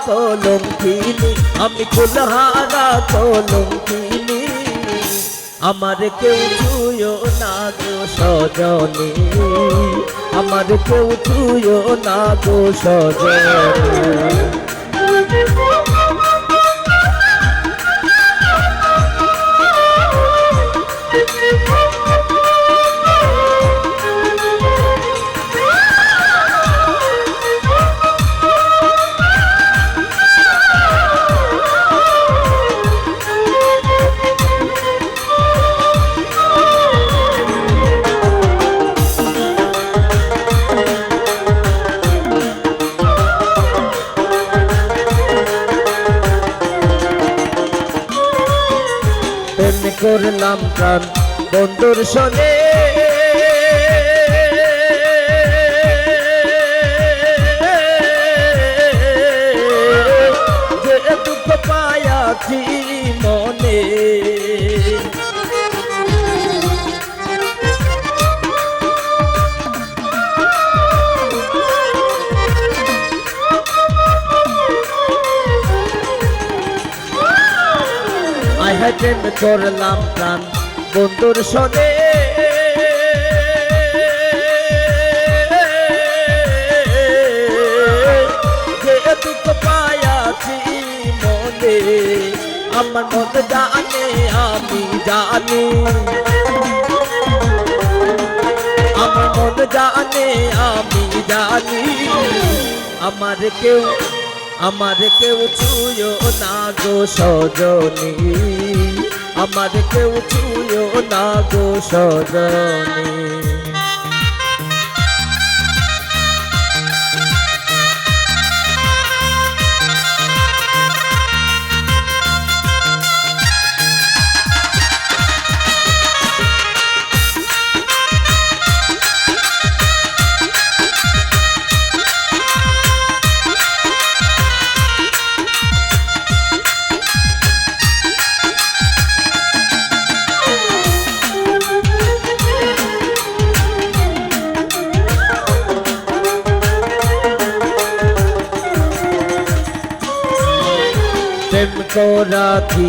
কলঙ্কিনী, আমি কুলহারা কলঙ্কিনী। আমার কেউ ছুঁয়ো না গো সজনী, আমার কেউ ছুঁয়ো না গো সজনী। প্রেম করলাম প্রাণ বন্ধুর সনে, যে দুঃখ পায়াছি মনে। আয় প্রেম করলাম প্রাণ বন্ধুর সনে, যে দুঃখ পায়াছি মনে। আমার মন জানে আমি জানি, আমার মন জানে আমি জানি। আমার কেউ ছুঁয়ো না গো সজনী, আমার কেউ ছুঁয়ো না গো সজনী। প্রেম করা কি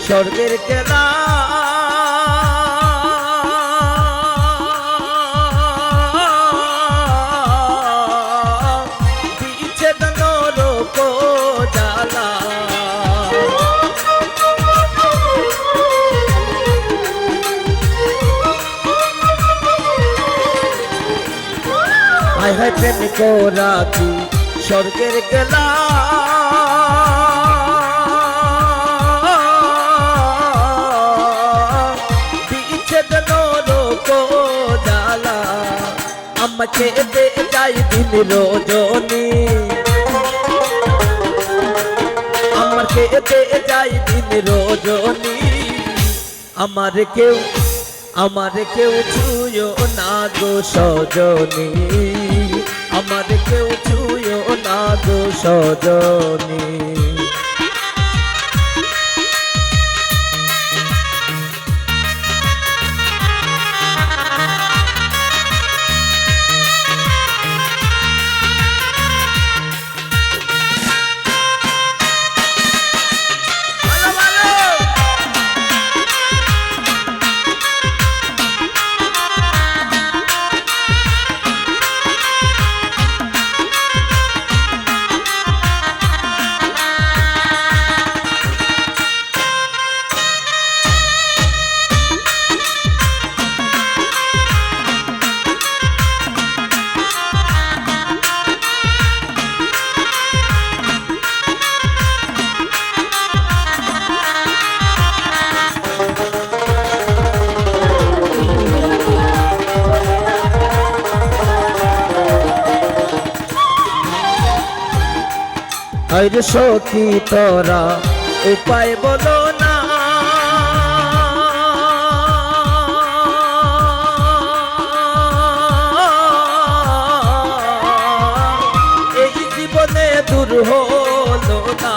স্বর্গের খেলা, বিচ্ছেদ নরক জ্বালা। আয় হায় প্রেম করা কি স্বর্গের খেলা, আমাকে দে যাই দিন রজনী, আমাকে দে যাই দিন রজনী। আমার কেউ ছুঁয়ো না গো সজনী, আমার কেউ ছুঁয়ো না গো সজনী। আরে সখী তোরা উপায় বলো না, এই জীবনে দূর হলো না।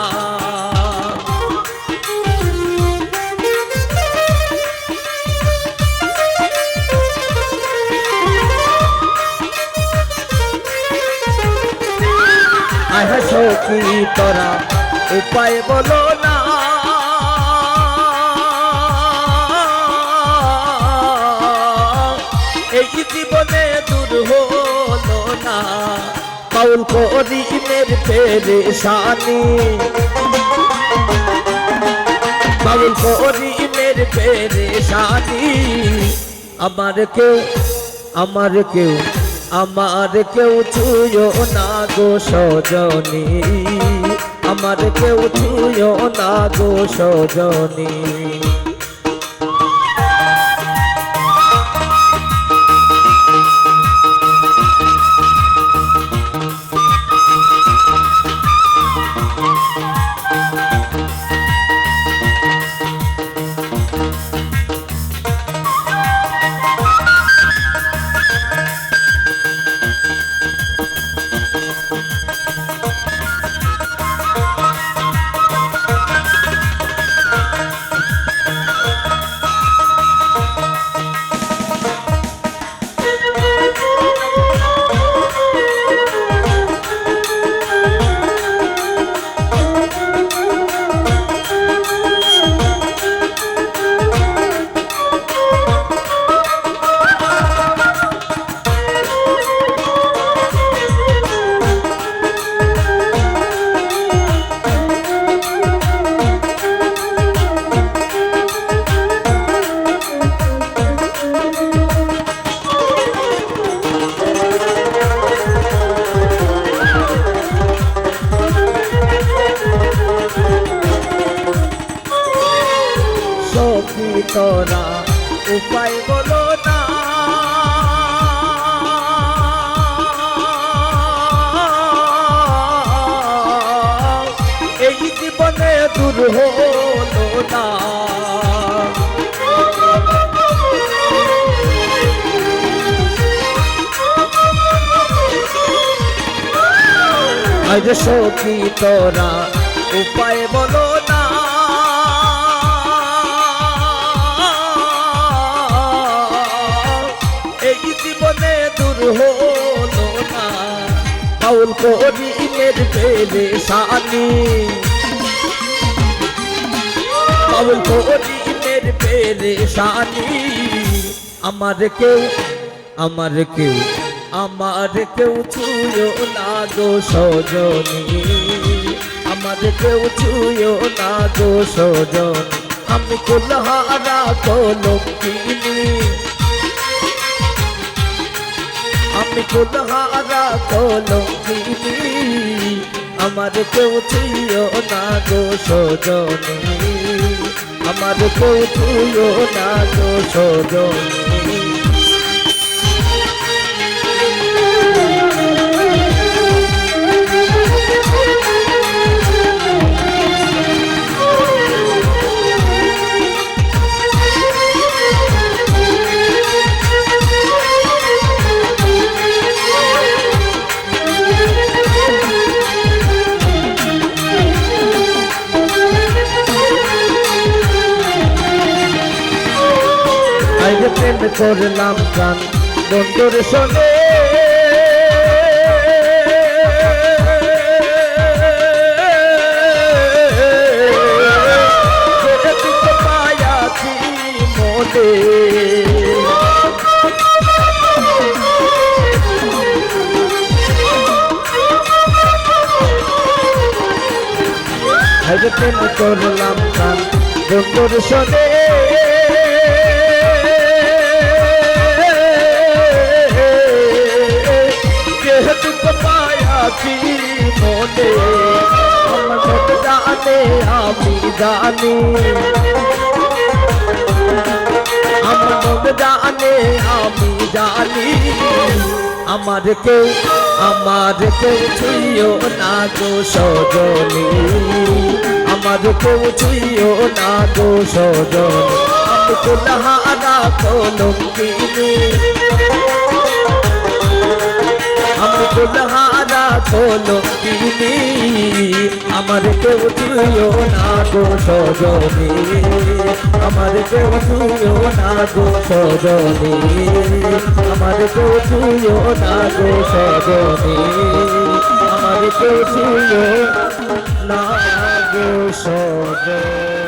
আয় সখী কি তোরা উপায় বলো না, এই জীবনে দূর হলো না বাউল করিমের পেরেশানি, বাউল করিমের পেরেশানি। আমার কেউ ছুঁয়ো না গো সজনী, আমার কেউ ছুঁয়ো না গো সজনী। তোরা উপায় বলো না, এই জীবনে দূর হলো না আজ সখী তোরা উপায় বলো না, এই জীবনে দূর হলো না বাউল করিমের পেরেশানি, বাউল করিমের পেরেশানি। আমার কেউ ছুঁয়ো না গো সজনী, আমার কেউ ছুঁয়ো না গো সজনী। আমি কুলহারা কলঙ্কিনী, আমি কুলহারা কলঙ্কিনী, আমার কেউ ছুঁয়ো না গো সজনী, আমার কেউ ছুঁয়ো না গো সজনী। প্রেম করলাম প্রাণ বন্ধুর সঙ্গে, পায়াছি মনে প্রেম করলাম প্রাণ বন্ধুর সঙ্গে, পায়াছি মনে আমার মন জানে আমি জানি, আমার মন জানে আমি জানি। আমার কেউ ছুঁয়ো না গো সজনী, আমার কেউ ছুঁয়ো না গো সজনী। আমি কুলহারা কলঙ্কিনী, আমি কুলহারা কলঙ্কিনী, আমার কেউ ছুঁয়ো না গো সজনী, আমার কেউ ছুঁয়ো না গো সজনী, আমার কেউ ছুঁয়ো না গো সজনী, আমার কেউ ছিল না গো সবে